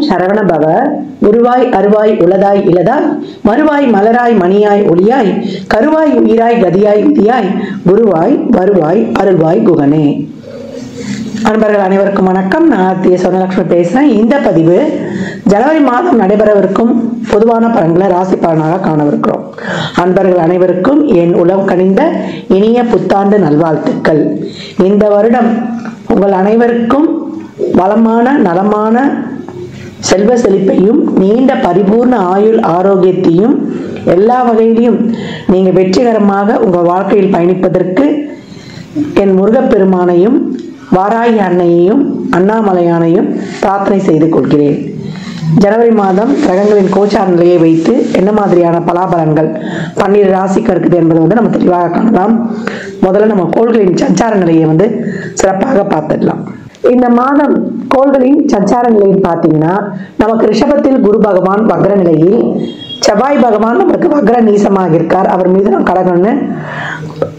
சரவணபவ. உருவாய் அருவாய் உளதாய் இலதாய் மறுவாய் மலராய் மணியாய் ஒளியாய் கருவாய் உயிராய் கதியாய் விதியாய் குருவாய் வருவாய் அருள்வாய் குகனே. அன்பர்கள் அனைவருக்கும் வணக்கம். நான் ஆர்த்திய சொர்ணலட்சுமி பேசுறேன். இந்த பதிவு ஜனவரி மாதம் நடைபெறவிருக்கும் பொதுவான பலன்களை ராசி பலனாக காணவிருக்கிறோம். அன்பர்கள் அனைவருக்கும் என் உளம் கனிந்த இனிய புத்தாண்டு நல்வாழ்த்துக்கள். இந்த வருடம் உங்கள் அனைவருக்கும் வளமான நலமான செல்வ செழிப்பையும் நீண்ட பரிபூர்ண ஆயுள் ஆரோக்கியத்தையும் எல்லா வகையிலையும் நீங்க வெற்றிகரமாக உங்கள் வாழ்க்கையில் பயணிப்பதற்கு என் முருகப்பெருமானையும் வாராகி அன்னையையும் அண்ணாமலையானையும் பிரார்த்தனை செய்து கொள்கிறேன். ஜனவரி மாதம் கிரகங்களின் கோச்சார நிலையை வைத்து என்ன மாதிரியான பலாபலன்கள் 12 ராசிக்கு இருக்குது என்பதை நம்ம தெளிவாக காணலாம். முதல்ல நம்ம கோள்களின் சஞ்சார நிலையை சிறப்பாக பார்த்துடலாம். இந்த மாதம் கோள்களின் சஞ்சார நிலையை பார்த்தீங்கன்னா, நமக்கு ரிஷபத்தில் குரு பகவான் வக்ர நிலையில், செவ்வாய் பகவான் நம்மளுக்கு வக்ர நீசமாக இருக்கார். அவர் மீது நம்ம கடகம்னு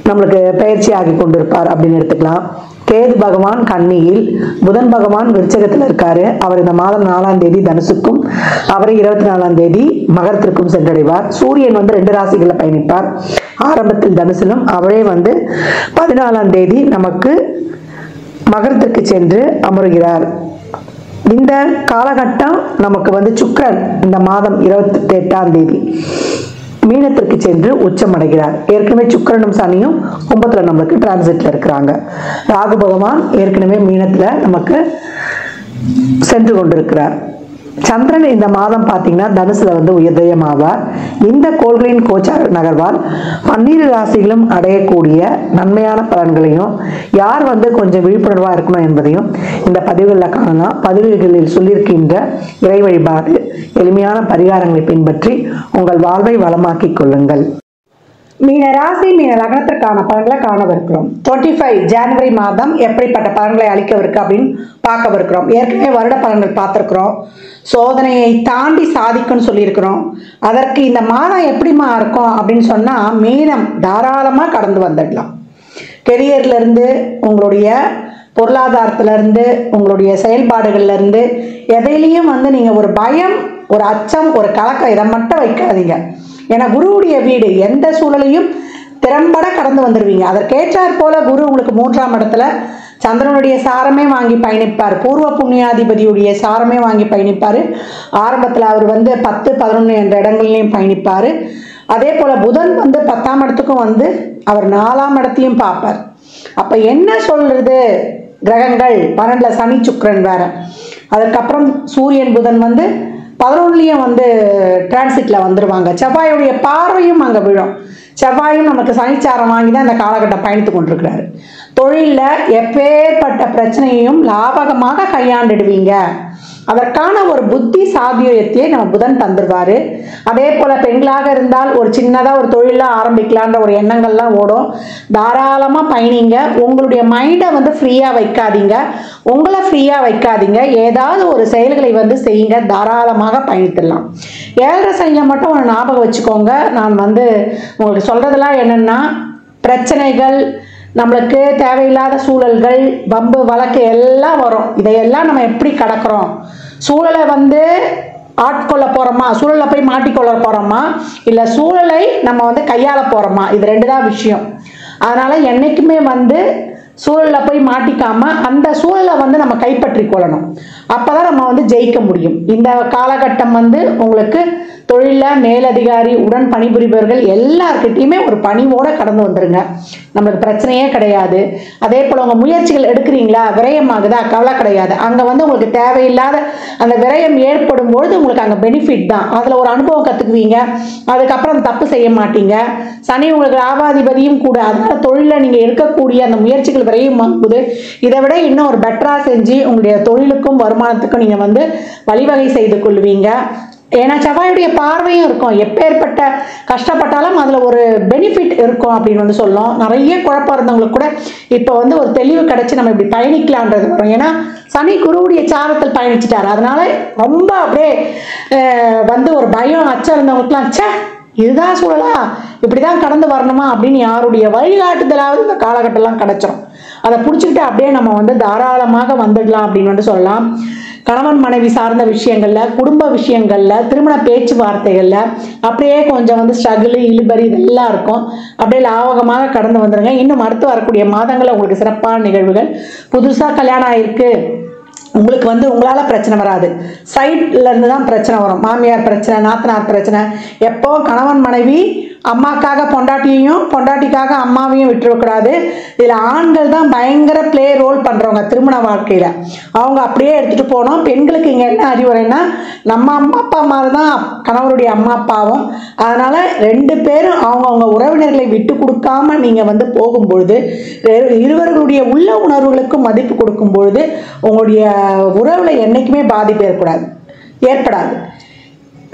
நம்மளுக்கு பயிற்சி ஆகி கொண்டிருப்பார் அப்படின்னு எடுத்துக்கலாம். கேது பகவான் கன்னியில், புதன் பகவான் விருச்சகத்தில் இருக்காரு. அவர் இந்த மாதம் 4ஆம் தேதி தனுசுக்கும், அவரை 24ஆம் தேதி மகரத்திற்கும் சென்றடைவார். சூரியன் 2 ராசிகளில் பயணிப்பார். ஆரம்பத்தில் தனுசிலும், அவரே 14ஆம் தேதி நமக்கு மகரத்திற்கு சென்று அமருகிறார். இந்த காலகட்டம் நமக்கு சுக்கிரன் இந்த மாதம் 28ஆம் தேதி மீனத்திற்கு சென்று உச்சமடைகிறார். ஏற்கனவே சுக்கிரனும் சனியும் 9ல நமக்கு டிரான்சிட்ல இருக்கிறாங்க. ராகு பகவான் ஏற்கனவே மீனத்துல நமக்கு சென்று கொண்டிருக்கிறார். சந்திரன் இந்த மாதம் பார்த்தீங்கன்னா தனுசுல உதயம் ஆவார். இந்த கோள்களின் கோச்சார நகர்வால் 12 ராசிகளும் அடையக்கூடிய நன்மையான பலன்களையும், யார் கொஞ்சம் விழிப்புணர்வா இருக்கணும் என்பதையும் இந்த பதிவுகளில் காணலாம். பதிவுகளில் சொல்லியிருக்கின்ற இறை வழிபாடு, எளிமையான பரிகாரங்களை பின்பற்றி உங்கள் வாழ்வை வளமாக்கிக் கொள்ளுங்கள். மீன ராசி மீன லக்னத்திற்கான பலன்களை காணவிருக்கிறோம். 25 ஜனவரி மாதம் எப்படிப்பட்ட பலன்களை அளிக்கவிருக்கு அப்படின்னு பார்க்கவிருக்கிறோம். ஏற்கனவே வருட பலன்கள் பார்த்துருக்குறோம். சோதனையை தாண்டி சாதிக்கும்னு சொல்லியிருக்கிறோம். அதற்கு இந்த மாதம் எப்படிமா இருக்கும் அப்படின்னு சொன்னால், மீனம் தாராளமாக கடந்து வந்துடலாம். கெரியர்லேருந்து, உங்களுடைய பொருளாதாரத்திலேருந்து, உங்களுடைய செயல்பாடுகள்லேருந்து எதையிலையும் நீங்கள் ஒரு பயம், ஒரு அச்சம், ஒரு கலக்கம் இதை மட்டும் வைக்காதீங்க. ஏன்னா குருவுடைய வீடு, எந்த சூழலையும் திறம்பட கடந்து வந்துடுவீங்க. அதற்கேற்றாற் போல குரு உங்களுக்கு 3ஆம் இடத்துல சந்திரனுடைய சாரமே வாங்கி பயணிப்பார். பூர்வ புண்ணியாதிபதியுடைய சாரமே வாங்கி பயணிப்பார். ஆரம்பத்தில் அவர் 10, 11 என்ற இடங்கள்லையும் பயணிப்பார். அதே போல் புதன் 10ஆம் இடத்துக்கும் அவர் 4ஆம் இடத்தையும் பார்ப்பார். அப்போ என்ன சொல்றது, கிரகங்கள் 12ல சனி சுக்கிரன் வேற, அதுக்கப்புறம் சூரியன் புதன் 11லையும் டிரான்சிட்ல வந்துருவாங்க. செவ்வாயுடைய பார்வையும் அங்கே விழும். செவ்வாயும் நமக்கு சனிச்சாரம் வாங்கி தான் இந்த காலகட்டம் பயணித்து கொண்டிருக்கிறாரு. தொழிலில் எப்பேற்பட்ட பிரச்சனையையும் லாபகமாக கையாண்டுடுவீங்க. அதற்கான ஒரு புத்தி சாதுரியத்தையே நம்ம புதன் தந்துடுவார். அதே போல் பெண்களாக இருந்தால் ஒரு சின்னதாக ஒரு தொழிலாக ஆரம்பிக்கலான்ற ஒரு எண்ணங்கள்லாம் ஓடும். தாராளமாக பயணிங்க. உங்களுடைய மைண்டை ஃப்ரீயாக வைக்காதீங்க, உங்களை ஃப்ரீயாக வைக்காதீங்க. ஏதாவது ஒரு செயல்களை செய்யுங்க. தாராளமாக பயணித்துடலாம். 7.5 சனியில் மட்டும் ஒரு ஞாபகம் வச்சுக்கோங்க. நான் உங்களுக்கு சொல்கிறதெல்லாம் என்னென்னா, பிரச்சனைகள், நம்மளுக்கு தேவையில்லாத சூழல்கள், வம்பு வழக்கு எல்லாம் வரும். இதையெல்லாம் நம்ம எப்படி கடக்கிறோம், சூழலை ஆட்கொள்ள போகிறோமா, சூழலை போய் மாட்டிக்கொள்ள போகிறோமா, இல்லை சூழலை நம்ம கையாள போகிறோமா, இது 2 தான் விஷயம். அதனால் என்றைக்குமே சூழலில் போய் மாட்டிக்காம அந்த சூழலை நம்ம கைப்பற்றி கொள்ளணும். அப்போ தான் நம்ம ஜெயிக்க முடியும். இந்த காலகட்டம் உங்களுக்கு தொழிலில் மேலதிகாரி, உடன் பணிபுரிபவர்கள் எல்லார்கிட்டையுமே ஒரு பணிவோடு கடந்து வந்துருங்க. நம்மளுக்கு பிரச்சனையே கிடையாது. அதே போல் உங்கள் முயற்சிகள் எடுக்கிறீங்களா, விரயமாகுதா, கவலை கிடையாது. அங்கே உங்களுக்கு தேவையில்லாத அந்த விரயம் ஏற்படும் பொழுது உங்களுக்கு அங்கே பெனிஃபிட் தான். அதில் ஒரு அனுபவம் கற்றுக்குவீங்க. அதுக்கப்புறம் தப்பு செய்ய மாட்டீங்க. சனி உங்களுக்கு லாபாதிபதியும் கூட. அதனால தொழிலில் நீங்கள் எடுக்கக்கூடிய அந்த முயற்சிகள் விரயமாகுது. இதை விட இன்னும் ஒரு பெட்டராக செஞ்சு உங்களுடைய தொழிலுக்கும் வருமானத்துக்கும் நீங்கள் வழிவகை செய்து கொள்வீங்க. ஏன்னா செவ்வாயுடைய பார்வையும் இருக்கும். எப்பேற்பட்ட கஷ்டப்பட்டாலும் அதில் ஒரு பெனிஃபிட் இருக்கும் அப்படின்னு சொல்லணும். நிறைய குழப்பம் இருந்தவங்களுக்கு கூட இப்போ ஒரு தெளிவு கிடைச்சி நம்ம இப்படி பயணிக்கலான்றது வரும். ஏன்னா சனி குருவுடைய சாரத்தில் பயணிச்சிட்டார். அதனால ரொம்ப அப்படியே ஒரு பயம், அச்சம் இருந்தவங்களுக்குலாம் இதுதான் சூழலா, இப்படிதான் கடந்து வரணுமா அப்படின்னு யாருடைய வழிகாட்டுதலாவது இந்த காலகட்டம்லாம் கிடைச்சிரும். அதை பிடிச்சிக்கிட்டு அப்படியே நம்ம தாராளமாக வந்துடலாம் அப்படின்னு சொல்லலாம். கணவன் மனைவி சார்ந்த விஷயங்கள்ல, குடும்ப விஷயங்கள்ல, திருமண பேச்சுவார்த்தைகள்ல அப்படியே கொஞ்சம் வந்து ஸ்ட்ரகிள் இழுபறி இதெல்லாம் இருக்கும். அப்படியே லாவகமாக கடந்து வந்துருங்க. இன்னும் அடுத்து வரக்கூடிய மாதங்கள்ல உங்களுக்கு சிறப்பான நிகழ்வுகள். புதுசா கல்யாணம் ஆயிருக்கு, உங்களுக்கு வந்து உங்களால பிரச்சனை வராது, சைட்ல இருந்து தான் பிரச்சனை வரும். மாமியார் பிரச்சனை, நாத்தனார் பிரச்சனை. எப்போ கணவன் மனைவி அம்மாக்காக பொண்டாட்டியையும் பொண்டாட்டிக்காக அம்மாவையும் விட்டுறக்கூடாது. இதில் ஆண்கள் தான் பயங்கர பிளே ரோல் பண்ணுறவங்க திருமண வாழ்க்கையில். அவங்க அப்படியே எடுத்துகிட்டு போனோம். பெண்களுக்கு இங்கே என்ன அறிவுரைன்னா, நம்ம அம்மா அப்பா மாதிரி தான் கணவருடைய அம்மா அப்பாவும். அதனால் 2 பேரும் அவங்கவுங்க உறவினர்களை விட்டு கொடுக்காம நீங்கள் வந்து போகும்பொழுது, இருவர்களுடைய உள்ள உணர்வுகளுக்கும் மதிப்பு கொடுக்கும் பொழுது உங்களுடைய உறவில் என்றைக்குமே பாதிப்பு ஏற்படாது.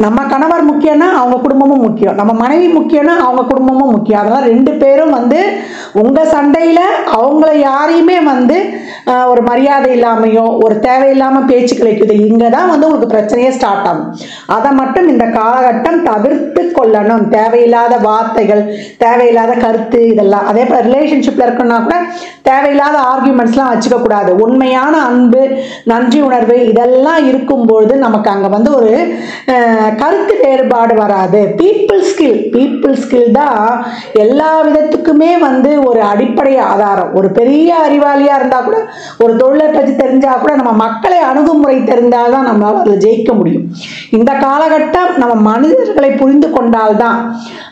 நம்ம கணவர் முக்கியம்னா அவங்க குடும்பமும் முக்கியம், நம்ம மனைவி முக்கியம்னா அவங்க குடும்பமும் முக்கியம். அதனால் 2 பேரும் வந்து உங்கள் சண்டையில் அவங்கள யாரையுமே வந்து ஒரு மரியாதை இல்லாமையோ ஒரு தேவையில்லாமல் பேச்சு கிடைக்குது, இங்கே தான் வந்து உங்களுக்கு பிரச்சனையே ஸ்டார்ட் ஆகும். அதை மட்டும் இந்த காலகட்டம் தவிர்த்து கொள்ளணும். தேவையில்லாத வார்த்தைகள், தேவையில்லாத கருத்து, இதெல்லாம். அதே போல் ரிலேஷன்ஷிப்பில் இருக்குன்னா கூட தேவையில்லாத ஆர்கியூமெண்ட்ஸ்லாம் வச்சுக்கக்கூடாது. உண்மையான அன்பு, நன்றி உணர்வு இதெல்லாம் இருக்கும்பொழுது நமக்கு அங்கே வந்து ஒரு கருத்து வேறுபாடு வராது. பீப்புள் ஸ்கில் தான் எல்லா விதத்துக்குமே வந்து ஒரு அடிப்படை ஆதாரம். ஒரு பெரிய அறிவாளியாக இருந்தால் கூட, ஒரு தொழிலை பற்றி தெரிஞ்சால் கூட, நம்ம மக்களை அணுகுமுறை தெரிந்தால் தான் நம்மளால் அதில் ஜெயிக்க முடியும். இந்த காலகட்டம் நம்ம மனிதர்களை புரிந்து கொண்டால்தான்,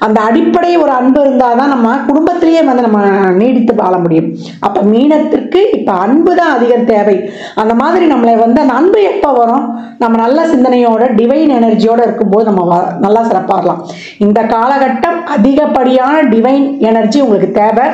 அந்த அடிப்படை ஒரு அன்பு இருந்தால் தான் நம்ம குடும்பத்திலேயே வந்து நம்ம நீடித்து வாழ முடியும். அப்போ மீனத்திற்கு இப்போ அன்பு தான் அதிகம் தேவை. அந்த மாதிரி நம்மளை வந்து அந்த அன்பு எப்போ வரும்? நம்ம நல்ல சிந்தனையோட டிவைன் எனர்ஜியோட இருக்கும்போது நம்ம நல்லா சிறப்பாகலாம். இந்த காலகட்டம் அதிகப்படியான டிவைன் எனர்ஜி உங்களுக்கு தேவை.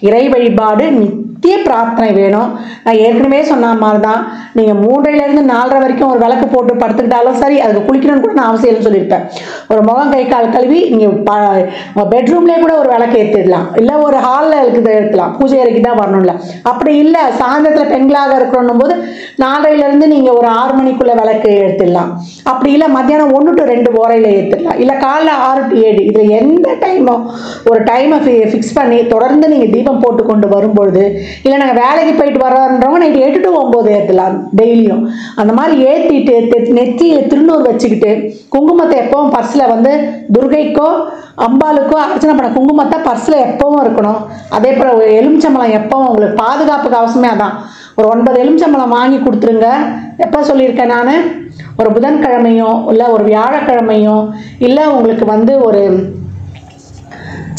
இறை வழிபாடு, நித்திய பிரார்த்தனை வேணும். நான் ஏற்கனவே சொன்ன மாதிரி தான், நீங்கள் 3லேருந்து 4:30 வரைக்கும் ஒரு விளக்கு போட்டு படுத்துக்கிட்டாலும் சரி, அதுக்கு குளிக்கணும்னு கூட நான் அவசியம் சொல்லியிருப்பேன். ஒரு முகம் கை கால் கழுவி நீங்கள் பெட்ரூம்லேயே கூட ஒரு விளக்கு ஏற்றிடலாம், இல்லை ஒரு ஹாலில் இருக்குது ஏற்றலாம், பூஜை அறைக்கு தான் வரணும்ல. அப்படி இல்லை, சாயந்தரத்தில் பெண்களாக இருக்கிறோன்னும் போது 4:30லேருந்து நீங்கள் ஒரு 6 மணிக்குள்ளே விளக்கு ஏற்றிடலாம். அப்படி இல்லை மத்தியானம் 1 to 2 ஓரையில் ஏற்றிடலாம், இல்லை காலைல 6 to 7. இதில் எந்த டைமோ ஒரு டைமை ஃபிக்ஸ் பண்ணி தொடர்ந்து நீங்கள் தீபம் போட்டு கொண்டு வரும்பொழுது, இல்லை நாங்கள் வேலைக்கு போயிட்டு வர்றோன்றவங்க நைட்டு 8 to 9 ஏற்றலாம் டெய்லியும். அந்த மாதிரி ஏற்றிட்டு நெற்றியில் திருநூறு வச்சுக்கிட்டு, குங்குமத்தை எப்பவும் பர்ஸில் வந்து துர்கைக்கோ அம்பாளுக்கோ அர்ச்சனை பண்ண குங்குமத்தை பர்ஸில் எப்பவும் இருக்கணும். அதே போல் ஒரு எலுமிச்சம்பழம் எப்பவும் உங்களுக்கு பாதுகாப்புக்கு அவசியமே. அதான் ஒரு 9 எலுமிச்சம்பழம் வாங்கி கொடுத்துருங்க. எப்போ சொல்லியிருக்கேன் நான், ஒரு புதன்கிழமையோ இல்லை ஒரு வியாழக்கிழமையோ இல்லை உங்களுக்கு வந்து ஒரு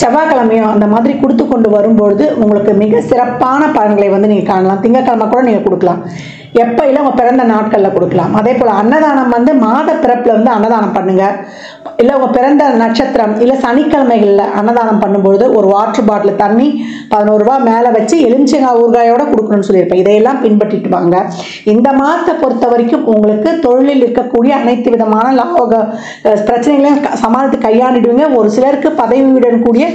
செவ்வாய்க்கிழமையோ அந்த மாதிரி கொடுத்து கொண்டு வரும்பொழுது உங்களுக்கு மிக சிறப்பான பலன்களை வந்து நீங்கள் காணலாம். திங்கட்கிழமை கூட நீங்கள் கொடுக்கலாம், எப்போ இல்லை உங்கள் பிறந்த நாட்களில் கொடுக்கலாம். அதே போல் அன்னதானம் வந்து மாத பிறப்பில் வந்து அன்னதானம் பண்ணுங்கள். இல்லை உங்கள் பிறந்த நட்சத்திரம் இல்லை சனிக்கிழமைகளில் அன்னதானம் பண்ணும்பொழுது ஒரு வாட்டர் பாட்டில் தண்ணி 11 ரூபா மேலே வச்சு எலுமிச்சங்காய் ஊறுகாயோடு கொடுக்கணும்னு சொல்லியிருப்பேன். இதையெல்லாம் பின்பற்றிட்டு வாங்க. இந்த மாதத்தை பொறுத்த வரைக்கும் உங்களுக்கு தொழிலில் இருக்கக்கூடிய அனைத்து விதமான பிரச்சனைகளையும் சமாளித்து கையாண்டிடுவீங்க. ஒரு சிலருக்கு பதவியுடன் கூடிய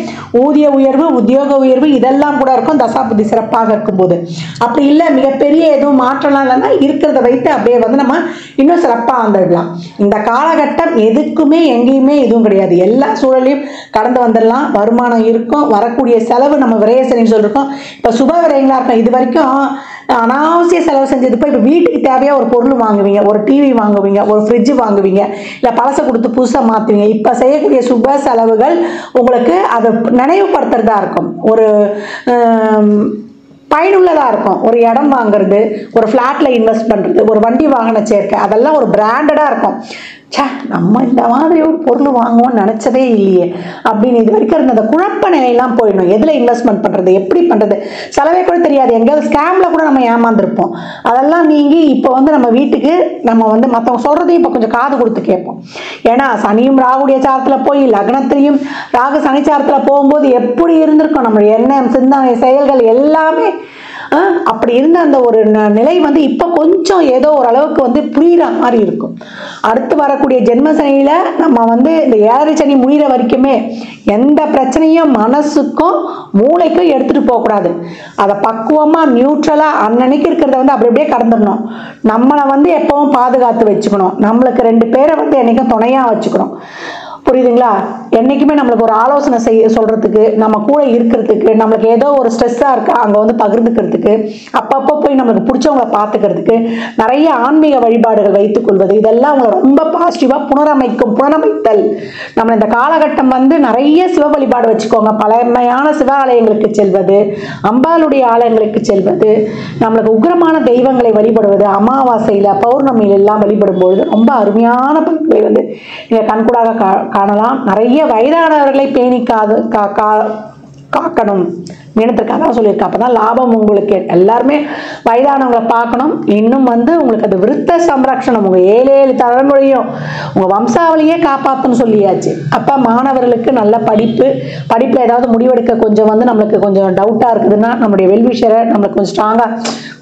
ஊதிய உயர்வு, உத்தியோக உயர்வு இதெல்லாம் கூட இருக்கும் தசாபுத்தி சிறப்பாக இருக்கும்போது. அப்படி இல்லை மிகப்பெரிய எதுவும் மாற்றலாம் இல்லைன்னா இருக்கிறத வைத்து அப்படியே வந்து நம்ம இன்னும் சிறப்பாக வந்துடலாம். இந்த காலகட்டம் எதுக்குமே எங்கேயுமே எதுவும் கிடையாது, எல்லா சூழலையும் கடந்து வந்துடலாம். வருமானம் இருக்கும், வரக்கூடிய செலவு நம்ம விரயசனின்னு சொல்லியிருக்கோம். இப்போ சுப விரயங்களாக இருக்கும். இது வரைக்கும் அனாவசிய செலவு செஞ்சது போய் இப்போ வீட்டுக்கு தேவையாக ஒரு பொருள் வாங்குவீங்க, ஒரு டிவி வாங்குவீங்க, ஒரு ஃப்ரிட்ஜு வாங்குவீங்க, இல்லை பழசை கொடுத்து புதுசாக மாற்றுவீங்க. இப்போ செய்யக்கூடிய சுப செலவுகள் உங்களுக்கு அதை நினைவுபடுத்துறதா இருக்கும், ஒரு பயனுள்ளதாக இருக்கும். ஒரு இடம் வாங்குறது, ஒரு ஃப்ளாட்டில் இன்வெஸ்ட் பண்ணுறது, ஒரு வண்டி வாகன சேர்க்கை, அதெல்லாம் ஒரு பிராண்டடாக இருக்கும். சே நம்ம இந்த மாதிரி ஒரு பொருள் வாங்குவோம்னு நினச்சதே இல்லையே அப்படின்னு இது வரைக்கும் இருந்த அந்த குழப்ப நிலையெல்லாம் போயிடணும். எதில் இன்வெஸ்ட்மெண்ட் பண்ணுறது, எப்படி பண்ணுறது, செலவே கூட தெரியாது, எங்கேயாவது ஸ்கேமில் கூட நம்ம ஏமாந்துருப்போம். அதெல்லாம் நீங்கி இப்போ வந்து நம்ம வீட்டுக்கு நம்ம வந்து மற்றவங்க சொல்கிறதையும் இப்போ கொஞ்சம் காது கொடுத்து கேட்போம். ஏன்னா சனியும் ராகுடைய சாரத்தில் போய் லக்னத்திலையும் ராகு சனிச்சாரத்தில் போகும்போது எப்படி இருந்திருக்கும் நம்மளுடைய எண்ணம், சிந்தனை, செயல்கள் எல்லாமே. அப்படி இருந்த அந்த ஒரு நிலை வந்து இப்போ கொஞ்சம் ஏதோ ஓரளவுக்கு வந்து புரிகிற மாதிரி இருக்கும். அடுத்து வரக்கூடிய ஜென்ம சனியில நம்ம வந்து இந்த 7 சனி முடிகிற வரைக்குமே எந்த பிரச்சனையும் மனசுக்கும் மூளைக்கும் எடுத்துட்டு போகக்கூடாது. அதை பக்குவமாக நியூட்ரலாக அன்னன்னைக்கு இருக்கிறத வந்து அப்படி அப்படியே கடந்துடணும். நம்மளை வந்து எப்பவும் பாதுகாத்து வச்சுக்கணும். நம்மளுக்கு 2 பேரை வந்து என்னைக்கும் துணையாக வச்சுக்கணும். புரியுதுங்களா? என்னைக்குமே நம்மளுக்கு ஒரு ஆலோசனை சொல்றதுக்கு, நம்ம கூட இருக்கிறதுக்கு, நம்மளுக்கு ஏதோ ஒரு ஸ்ட்ரெஸ்ஸா இருக்கா அங்க வந்து பகிர்ந்துக்கிறதுக்கு, அப்பப்போ போய் நம்மளுக்கு பிடிச்சவங்களை பார்த்துக்கிறதுக்கு நிறைய ஆன்மீக வழிபாடுகள் வைத்துக் கொள்வது, இதெல்லாம் அவங்களை ரொம்ப பாசிட்டிவா புனரமைத்தல். நம்ம இந்த காலகட்டம் வந்து நிறைய சிவ வழிபாடு வச்சுக்கோங்க. பழமையான சிவ ஆலயங்களுக்கு செல்வது, அம்பாளுடைய ஆலயங்களுக்கு செல்வது, நம்மளுக்கு உக்கிரமான தெய்வங்களை வழிபடுவது, அமாவாசையில பௌர்ணமியில எல்லாம் வழிபடும் பொழுது ரொம்ப அருமையான பலன்களை வந்து நீங்க கண்கூடாக காணலாம். நிறைய வயதானவர்களை பேணி காக்கணும் மீனத்திற்காக தான் சொல்லியிருக்கேன். அப்பதான் லாபம் உங்களுக்கு. எல்லாருமே வயதானவங்களை பார்க்கணும். இன்னும் வந்து உங்களுக்கு அது விருத்த சம்ரக்ஷணம், உங்க 7 தலைமுறையும் உங்க வம்சாவளியே காப்பாற்றணும்னு சொல்லியாச்சு. அப்ப மாணவர்களுக்கு நல்ல படிப்புல ஏதாவது முடிவெடுக்க கொஞ்சம் வந்து நம்மளுக்கு கொஞ்சம் டவுட்டா இருக்குதுன்னா நம்மளுடைய வெல்விஷரை நம்மளுக்கு கொஞ்சம் ஸ்ட்ராங்கா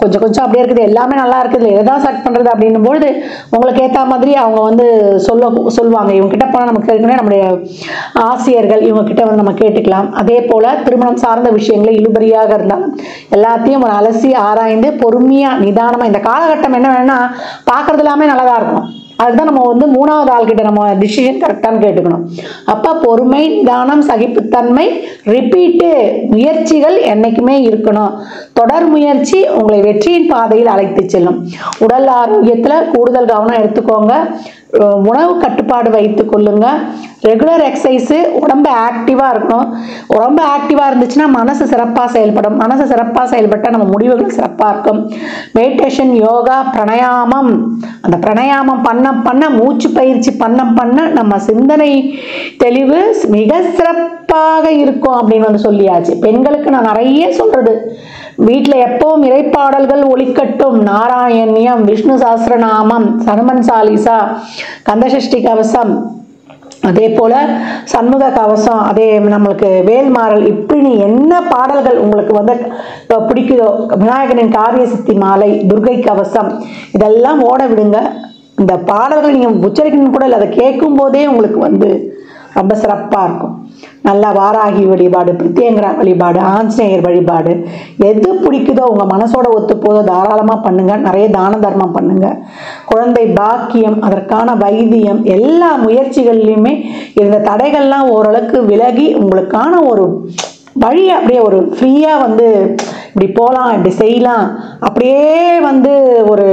கொஞ்சம் அப்படியே இருக்குது, எல்லாமே நல்லா இருக்குது, எதான் செலக்ட் பண்றது அப்படின்னும் பொழுது உங்களுக்கு ஏற்ற மாதிரி அவங்க வந்து சொல்லுவாங்க. இவங்க கிட்ட போனால் நமக்கு ஏற்கனவே நம்முடைய ஆசிரியர்கள் இவங்க கிட்ட வந்து நம்ம கேட்டுக்கலாம். அதே போல திருமணம் சார்ந்த விஷயங்களை இழுபறியாக இருந்தாலும் எல்லாத்தையும் ஒரு அலசி ஆராய்ந்து பொறுமையா நிதானமா, இந்த காலகட்டம் என்ன வேணா பார்க்கறது எல்லாமே நல்லதா இருக்கும். அதுதான் நம்ம வந்து 3வது ஆள்கிட்ட நம்ம டிசிஷன் கரெக்டானு கேட்டுக்கணும். அப்ப பொறுமை, நிதானம், சகிப்புத்தன்மை, ரிப்பீட்டு முயற்சிகள் என்னைக்குமே இருக்கணும். தொடர் முயற்சி உங்களை வெற்றியின் பாதையில் அழைத்து செல்லும். உடல் ஆரோக்கியத்துல கூடுதல் கவனம் எடுத்துக்கோங்க. உணவு கட்டுப்பாடு வைத்துக் கொள்ளுங்க. ரெகுலர் எக்ஸசைஸ், உடம்பு ஆக்டிவா இருக்கணும். உடம்பு ஆக்டிவா இருந்துச்சுன்னா மனசு சிறப்பாக செயல்படும். மனசு சிறப்பாக செயல்பட்டால் நம்ம முடிவுகள் சிறப்பாக இருக்கும். மெடிடேஷன், யோகா, பிராணாயாமம், அந்த பிராணாயாமம் பண்ண மூச்சு பயிற்சி பண்ண நம்ம சிந்தனை தெளிவு மிக சிறப்பாக இருக்கும் அப்படின்னு வந்து சொல்லியாச்சு. பெண்களுக்கு நான் நிறைய சொல்றது, வீட்டில் எப்பவும் இறைப்பாடல்கள் ஒலிக்கட்டும். நாராயணியம், விஷ்ணு சஹஸ்ரநாமம், ஹனுமன் சாலிசா, கந்தசஷ்டி கவசம், அதே போல சண்முக கவசம், அதே நம்மளுக்கு வேல்மாறல், இப்படி நீ என்ன பாடல்கள் உங்களுக்கு வந்து பிடிக்குதோ, விநாயகனின் காரிய சித்தி மாலை, துர்கை கவசம், இதெல்லாம் ஓட விடுங்க. இந்த பாடல்கள் நீங்க உச்சரிக்கணும் கூட இல்லை, அதை கேட்கும் போதே உங்களுக்கு வந்து ரொம்ப சிறப்பா இருக்கும். நல்லா வாராகி வழிபாடு, பிரத்யங்கரா வழிபாடு, ஆஞ்சநேயர் வழிபாடு, எது பிடிக்குதோ உங்க மனசோட ஒத்து போதோ தாராளமா பண்ணுங்க. நிறைய தான தர்மம் பண்ணுங்க. குழந்தை பாக்கியம், அதற்கான வைத்தியம், எல்லா முயற்சிகள்லையுமே இந்த தடைகள்லாம் ஓரளவுக்கு விலகி உங்களுக்கான ஒரு வழி அப்படியே ஒரு ஃப்ரீயா வந்து இப்படி போகலாம், இப்படி செய்யலாம், அப்படியே வந்து ஒரு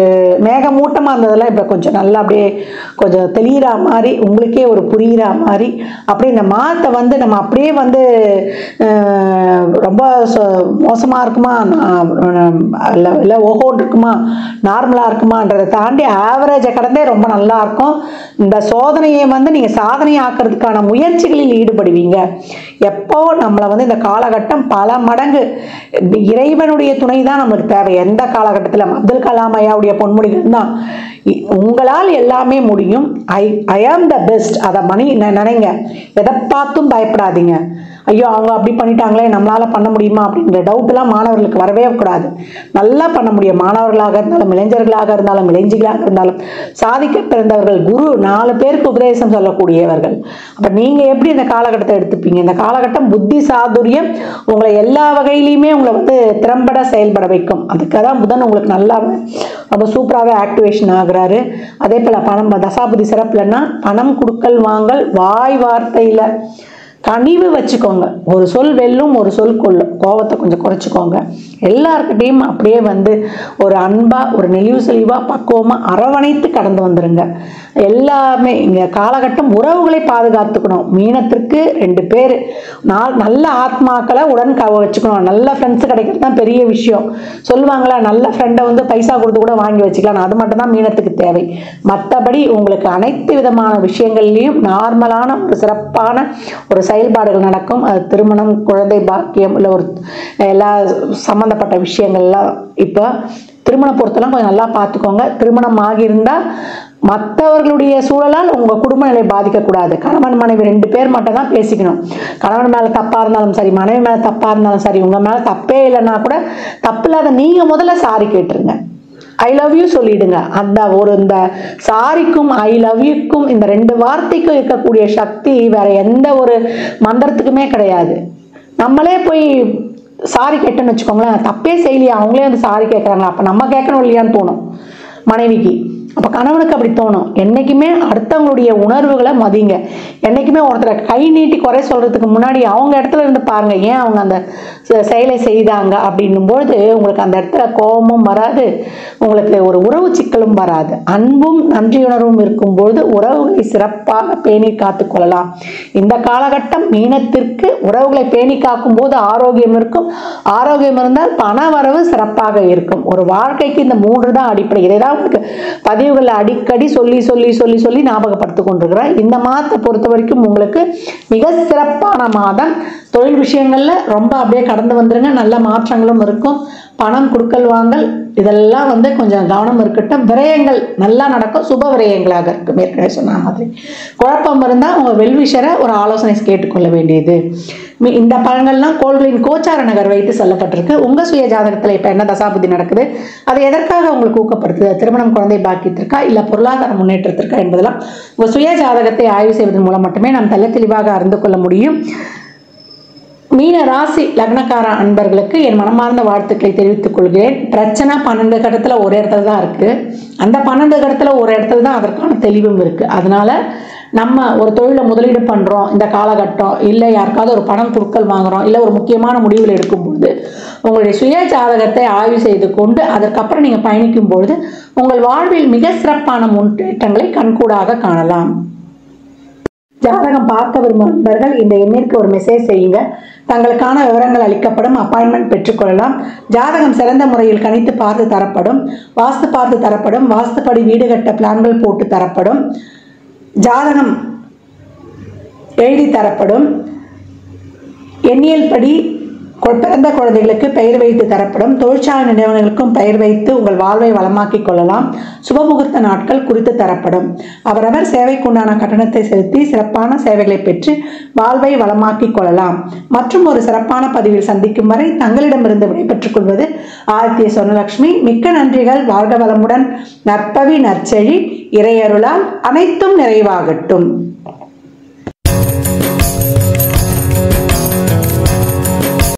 மேகமூட்டமாக இருந்ததெல்லாம் இப்போ கொஞ்சம் நல்லா அப்படியே கொஞ்சம் தெளிகிற மாதிரி, உங்களுக்கே ஒரு புரிகிற மாதிரி, அப்படியே இந்த மாதத்தை வந்து நம்ம அப்படியே வந்து ரொம்ப மோசமாக இருக்குமா இல்லை ஓஹோன்னு இருக்குமா நார்மலாக இருக்குமான்றதை தாண்டி ஆவரேஜை கடந்தே ரொம்ப நல்லா இருக்கும். இந்த சோதனையை வந்து நீங்கள் சாதனை ஆக்கிறதுக்கான முயற்சிகளில் ஈடுபடுவீங்க. எப்போ நம்மளை வந்து இந்த காலகட்டம் பல மடங்கு இறைவனுடைய துணை தான் நம்மளுக்கு தேவை. எந்த காலகட்டத்தில் அப்துல் கலாம் ஐயாவுடைய பொன்மொழிகள் தான், உங்களால் எல்லாமே முடியும், ஐ ஆம் த பெஸ்ட், அதை நினைங்க. எதை பார்த்தும் பயப்படாதீங்க. ஐயோ அவங்க அப்படி பண்ணிட்டாங்களே நம்மளால பண்ண முடியுமா அப்படின்ற டவுட்லாம் மாணவர்களுக்கு வரவே கூடாது. நல்லா பண்ண முடியும். மாணவர்களாக இருந்தாலும், இளைஞர்களாக இருந்தாலும், இளைஞர்களாக இருந்தாலும், சாதிக்க பிறந்தவர்கள், குரு 4 பேருக்கு உபதேசம் சொல்லக்கூடியவர்கள். அப்ப நீங்க எப்படி இந்த காலகட்டத்தை எடுத்துப்பீங்க? இந்த காலகட்டம் புத்தி சாதுரியம் உங்களை எல்லா வகையிலையுமே உங்களை வந்து திறம்பட செயல்பட வைக்கும். அதுக்காக தான் புதன் உங்களுக்கு நல்லா ரொம்ப சூப்பராகவே ஆக்டிவேஷன் ஆகுறாரு. அதே போல பணம் தசாபதி சிறப்புலன்னா பணம் கொடுக்கல் வாங்கல், வாய் வார்த்தையில கனிவு வச்சுக்கோங்க. ஒரு சொல் வெல்லும், ஒரு சொல் கொல்லும். கோபத்தை கொஞ்சம் குறைச்சிக்கோங்க. எல்லாருக்கிட்டையும் அப்படியே வந்து ஒரு அன்பா, ஒரு நெளிவு செழிவா, பக்குவமா அரவணைத்து கடந்து வந்துருங்க. எல்லாமே இங்க காலகட்டம் உறவுகளை பாதுகாத்துக்கணும். மீனத்திற்கு 2 பேர் நல்ல ஆத்மாக்களை உடன் வச்சுக்கணும். நல்ல ஃப்ரெண்ட்ஸ் கிடைக்கிறது தான் பெரிய விஷயம். சொல்லுவாங்களா, நல்ல ஃப்ரெண்டை வந்து பைசா கொடுத்து கூட வாங்கி வச்சுக்கலாம். அது மட்டும் தான் மீனத்துக்கு தேவை. மற்றபடி உங்களுக்கு அனைத்து விதமான விஷயங்கள்லையும் நார்மலான ஒரு சிறப்பான ஒரு செயல்பாடுகள் நடக்கும். அது திருமணம், குழந்தை பாக்கியம், இல்லை ஒரு எல்லா சம்பந்தப்பட்ட விஷயங்கள்லாம். இப்போ திருமணம் பொறுத்தெல்லாம் கொஞ்சம் நல்லா பார்த்துக்கோங்க. திருமணம் ஆகியிருந்தா மற்றவர்களுடைய சூழலால் உங்க குடும்ப நிலை பாதிக்கக்கூடாது. கணவன் மனைவி 2 பேர் மட்டும் தான் பேசிக்கணும். கணவன் மேல தப்பா இருந்தாலும் சரி, மனைவி மேல தப்பா இருந்தாலும் சரி, உங்க மேல தப்பே இல்லைன்னா கூட தப்பு இல்லாத நீங்க முதல்ல சாரி கேட்டுருங்க. ஐ லவ் யூ சொல்லிடுங்க. அந்த ஒரு இந்த சாரிக்கும் ஐ லவ் யூக்கும், இந்த 2 வார்த்தைக்கும் இருக்கக்கூடிய சக்தி வேற எந்த ஒரு மந்திரத்துக்குமே கிடையாது. நம்மளே போய் சாரி கேட்டோன்னு வச்சுக்கோங்களேன், தப்பே செய்யலையா அவங்களே வந்து சாரி கேட்குறாங்களா, அப்போ நம்ம கேட்கணும் இல்லையான்னு தோணும் மனைவிக்கு. அப்போ கணவனுக்கு அப்படி தோணும். என்றைக்குமே அடுத்தவங்களுடைய உணர்வுகளை மதிங்க. என்றைக்குமே ஒருத்தரை கை நீட்டி குறை சொல்கிறதுக்கு முன்னாடி அவங்க இடத்துல இருந்து பாருங்கள், ஏன் அவங்க அந்த செயலை செய்தாங்க அப்படின்னும்போது உங்களுக்கு அந்த இடத்துல கோபமும் வராது, உங்களுக்கு ஒரு உறவு சிக்கலும் வராது. அன்பும் நன்றியுணர்வும் இருக்கும்போது உறவுகளை சிறப்பாக பேணி காத்துக்கொள்ளலாம். இந்த காலகட்டம் மீனத்திற்கு உறவுகளை பேணி காக்கும் போது ஆரோக்கியம் இருக்கும். ஆரோக்கியம் இருந்தால் பண வரவு சிறப்பாக இருக்கும். ஒரு வாழ்க்கைக்கு இந்த 3 தான் அடிப்படை. இதைதான் உங்களுக்கு பதிவுகளை அடிக்கடி சொல்லி ஞாபகப்படுத்திக் கொண்டிருக்கிறேன். இந்த மாதத்தை பொறுத்த வரைக்கும் உங்களுக்கு மிக சிறப்பான மாதம். தொழில் விஷயங்கள்ல ரொம்ப அப்படியே கடந்து வந்துருங்க. நல்ல மாற்றங்களும் இருக்கும். பணம் கொடுக்கல் வாங்கல் இதெல்லாம் கொஞ்சம் கவனம் இருக்கட்டும். விரயங்கள் நல்லா நடக்கும், சுப விரயங்களாக இருக்கும். ஏற்கனவே சொன்ன மாதிரி குழப்பம் இருந்தால் உங்கள் வெல்விஷரை ஒரு ஆலோசனை கேட்டுக்கொள்ள வேண்டியது. இந்த பலன்கள்லாம் கோள்களின் கோச்சார நகர் வைத்து சொல்லப்பட்டிருக்கு. உங்கள் சுய ஜாதகத்தில் இப்போ என்ன தசாபுத்தி நடக்குது, அது எதற்காக உங்களுக்கு ஊக்கப்படுத்துது, திருமணம், குழந்தை பாக்கியத்திற்கா இல்லை பொருளாதார முன்னேற்றத்திற்கா என்பதெல்லாம் உங்கள் சுய ஜாதகத்தை ஆய்வு செய்வதன் மூலம் மட்டுமே நாம் தெளிவாக அறிந்து கொள்ள முடியும். மீன ராசி லக்னக்கார அன்பர்களுக்கு என் மனமார்ந்த வாழ்த்துக்களை தெரிவித்துக் கொள்கிறேன். பிரச்சனை 12 கட்டத்தில் ஒரு இடத்துல தான் இருக்குது. அந்த 12 கட்டத்தில் ஒரு இடத்துல தான் அதற்கான தெளிவும் இருக்குது. அதனால நம்ம ஒரு தொழிலை முதலீடு பண்ணுறோம் இந்த காலகட்டம், இல்லை யாருக்காவது ஒரு பணம் கொடுக்கல் வாங்குகிறோம், இல்லை ஒரு முக்கியமான முடிவில் எடுக்கும்போது உங்களுடைய சுய ஜாதகத்தை ஆய்வு செய்து கொண்டு அதற்கப்புறம் நீங்கள் பயணிக்கும்பொழுது உங்கள் வாழ்வில் மிக சிறப்பான முன்னேற்றங்களை கண்கூடாக காணலாம். ஜாதகம் பார்க்க விரும்பும் நண்பர்கள் இந்த எண்ணிற்கு ஒரு மெசேஜ் செய்யுங்க. தங்களுக்கான விவரங்கள் அளிக்கப்படும். அப்பாயின்மெண்ட் பெற்றுக்கொள்ளலாம். ஜாதகம் சிறந்த முறையில் கணித்து பார்த்து தரப்படும். வாஸ்து பார்த்து தரப்படும். வாஸ்துப்படி வீடு கட்ட பிளான்கள் போட்டு தரப்படும். ஜாதகம் எழுதி தரப்படும். எண்ணியல் படி பிறந்த குழந்தைகளுக்கு பெயர் வைத்து தரப்படும். தொழிற்சாலை நிறுவனங்களுக்கும் பெயர் வைத்து உங்கள் வாழ்வை வளமாக்கிக் கொள்ளலாம். சுபமுகூர்த்த நாட்கள் குறித்து தரப்படும். அவரவர் சேவைக்குண்டான கட்டணத்தை செலுத்தி சிறப்பான சேவைகளை பெற்று வாழ்வை வளமாக்கிக் கொள்ளலாம். மற்றும் ஒரு சிறப்பான பதிவில் சந்திக்கும் வரை தங்களிடமிருந்து விடைபெற்றுக் கொள்வது ஆதித்ய சொர்ணலட்சுமி. மிக்க நன்றிகள். வாழ்க வளமுடன். நற்பவி நற்செழி. இறையருளால் அனைத்தும் நிறைவாகட்டும்.